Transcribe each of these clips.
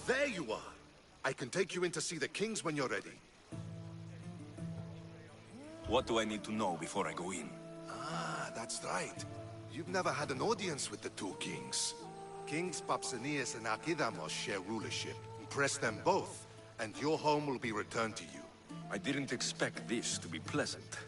There you are! I can take you in to see the kings when you're ready. What do I need to know before I go in? Ah, that's right. You've never had an audience with the two kings. Kings Pausanias and Archidamos share rulership. Impress them both, and your home will be returned to you. I didn't expect this to be pleasant.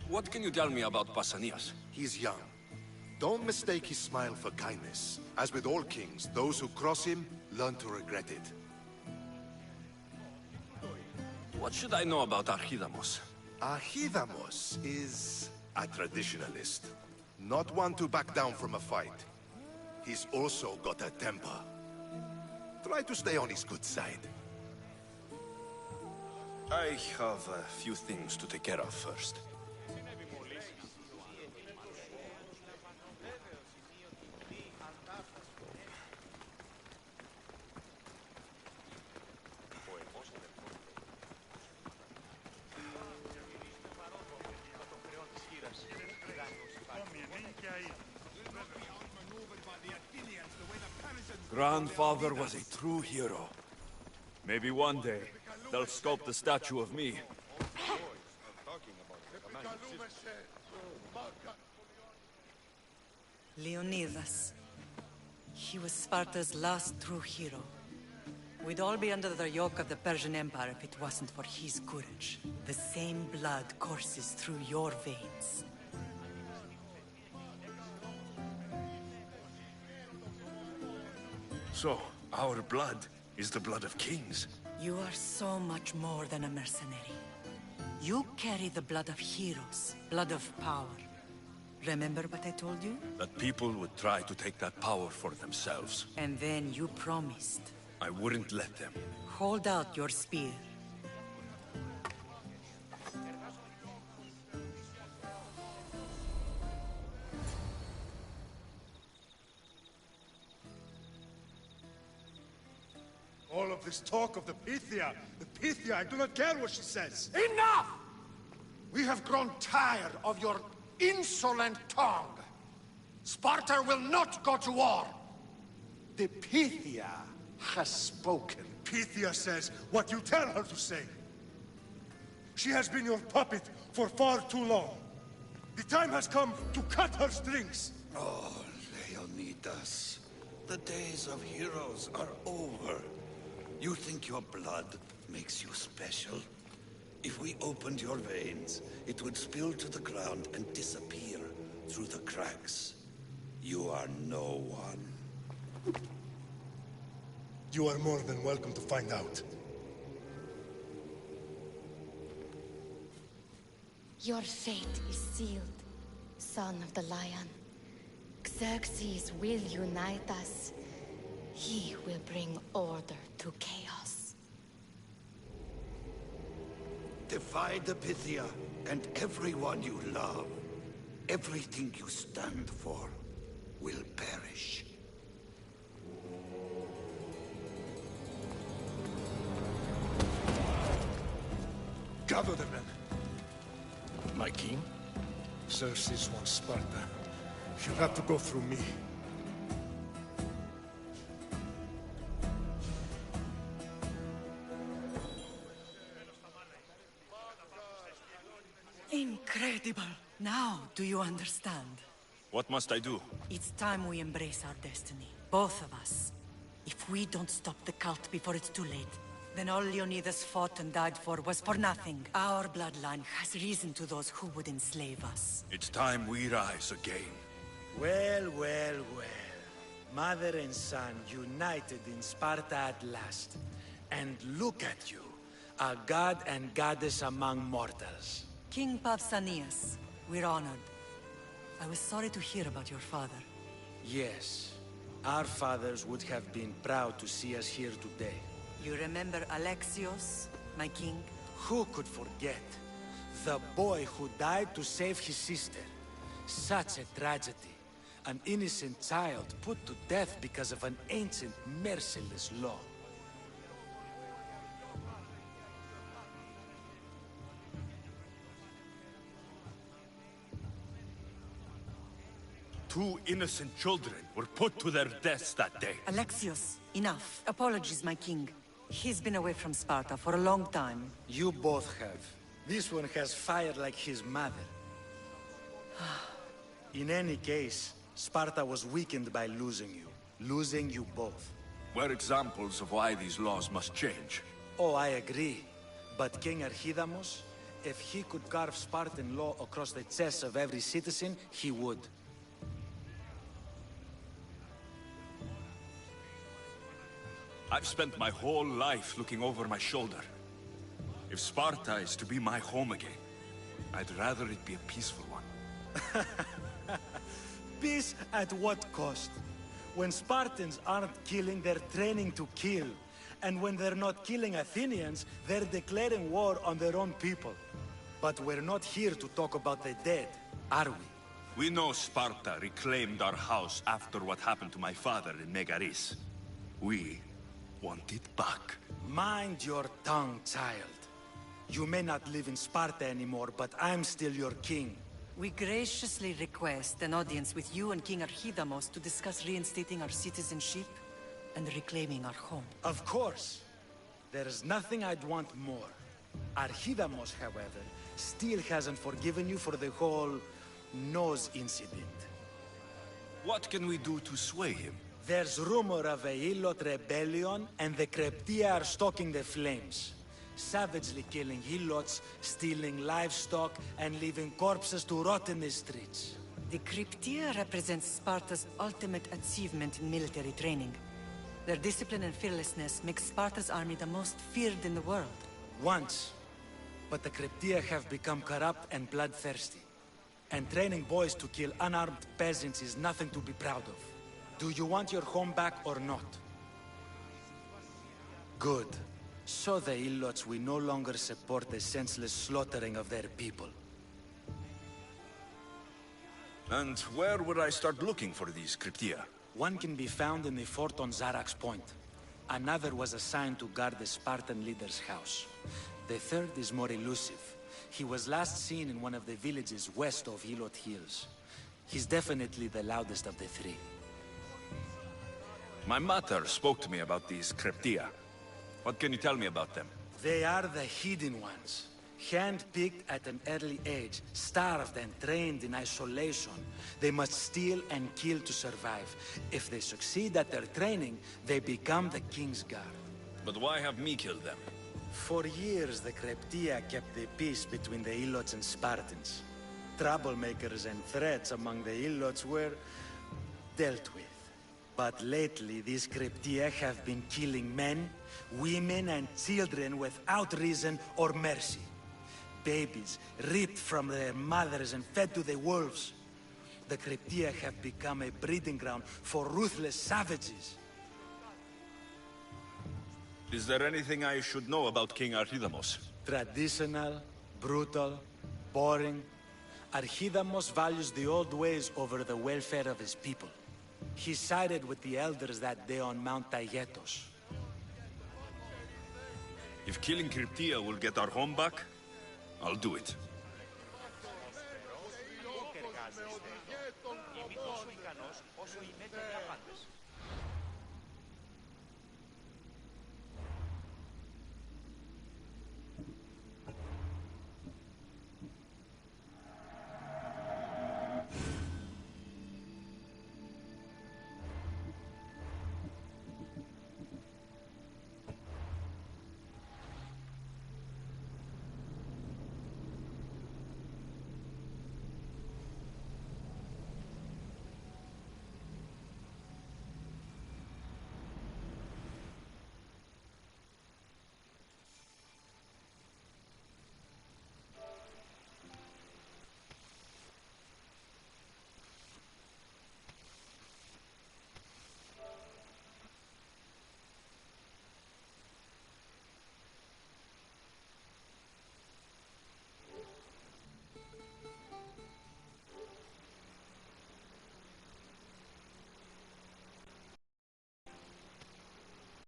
What can you tell me about Pausanias? He's young. Don't mistake his smile for kindness. As with all kings, those who cross him learn to regret it. What should I know about Archidamos? Archidamos is a traditionalist. Not one to back down from a fight. He's also got a temper. Try to stay on his good side. I have a few things to take care of first. Grandfather was a true hero. Maybe one day, they'll sculpt a statue of me. Leonidas. He was Sparta's last true hero. We'd all be under the yoke of the Persian Empire if it wasn't for his courage. The same blood courses through your veins. So, our blood is the blood of kings. You are so much more than a mercenary. You carry the blood of heroes, blood of power. Remember what I told you? That people would try to take that power for themselves. And then you promised. I wouldn't let them. Hold out your spear. All of this talk of the Pythia, I do not care what she says. Enough! We have grown tired of your insolent tongue. Sparta will not go to war. The Pythia has spoken. Pythia says what you tell her to say. She has been your puppet for far too long. The time has come to cut her strings. Oh, Leonidas. The days of heroes are over. You think your blood makes you special? If we opened your veins, it would spill to the ground and disappear through the cracks. You are no one. You are more than welcome to find out. Your fate is sealed, son of the Lion. Xerxes will unite us. He will bring order to chaos. Defy the Pythia and everyone you love. Everything you stand for will perish. Gather the men. My king? Xerxes wants Sparta. She'll have to go through me. Incredible! Now, do you understand? What must I do? It's time we embrace our destiny. Both of us. If we don't stop the cult before it's too late, then all Leonidas fought and died for was for nothing. Our bloodline has reason to those who would enslave us. It's time we rise again. Well, well, well. Mother and son united in Sparta at last. And look at you, a god and goddess among mortals. King Pausanias, we're honored. I was sorry to hear about your father. Yes, our fathers would have been proud to see us here today. You remember Alexios, my king? Who could forget? The boy who died to save his sister. Such a tragedy. An innocent child put to death because of an ancient, merciless law. Two innocent children were put to their deaths that day. Alexios, enough. Apologies, my king. He's been away from Sparta for a long time. You both have. This one has fire like his mother. In any case, Sparta was weakened by losing you. Losing you both. We're examples of why these laws must change. Oh, I agree. But King Archidamos, if he could carve Spartan law across the chests of every citizen, he would. I've spent my whole life looking over my shoulder. If Sparta is to be my home again, I'd rather it be a peaceful one. Peace at what cost? When Spartans aren't killing, they're training to kill. And when they're not killing Athenians, they're declaring war on their own people. But we're not here to talk about the dead, are we? We know Sparta reclaimed our house after what happened to my father in Megaris. We want it back. Mind your tongue, child. You may not live in Sparta anymore, but I'm still your king. We graciously request an audience with you and King Archidamos to discuss reinstating our citizenship and reclaiming our home. Of course. There's nothing I'd want more. Archidamos, however, still hasn't forgiven you for the whole nose incident. What can we do to sway him? There's rumor of a Hilot rebellion, and the Kryptia are stoking the flames. Savagely killing Helots, stealing livestock, and leaving corpses to rot in the streets. The Kryptia represents Sparta's ultimate achievement in military training. Their discipline and fearlessness make Sparta's army the most feared in the world. Once. But the Kryptia have become corrupt and bloodthirsty. And training boys to kill unarmed peasants is nothing to be proud of. Do you want your home back or not? Good. So the Ilots will no longer support the senseless slaughtering of their people. And where would I start looking for these Kryptia? One can be found in the fort on Zarax Point. Another was assigned to guard the Spartan leader's house. The third is more elusive. He was last seen in one of the villages west of Hilot Hills. He's definitely the loudest of the three. My mother spoke to me about these Kryptia. What can you tell me about them? They are the hidden ones. Hand-picked at an early age, starved and trained in isolation. They must steal and kill to survive. If they succeed at their training, they become the King's Guard. But why have me killed them? For years, the Kryptia kept the peace between the Ilots and Spartans. Troublemakers and threats among the Ilots were dealt with. But lately, these Kryptia have been killing men, women, and children without reason or mercy. Babies ripped from their mothers and fed to the wolves. The Kryptia have become a breeding ground for ruthless savages. Is there anything I should know about King Archidamos? Traditional, brutal, boring. Archidamos values the old ways over the welfare of his people. He sided with the elders that day on Mount Taygetos. If killing Kryptia will get our home back, I'll do it. Εργάζεστε, ή μη τόσο ικανός όσο οι μέτροι απάντες.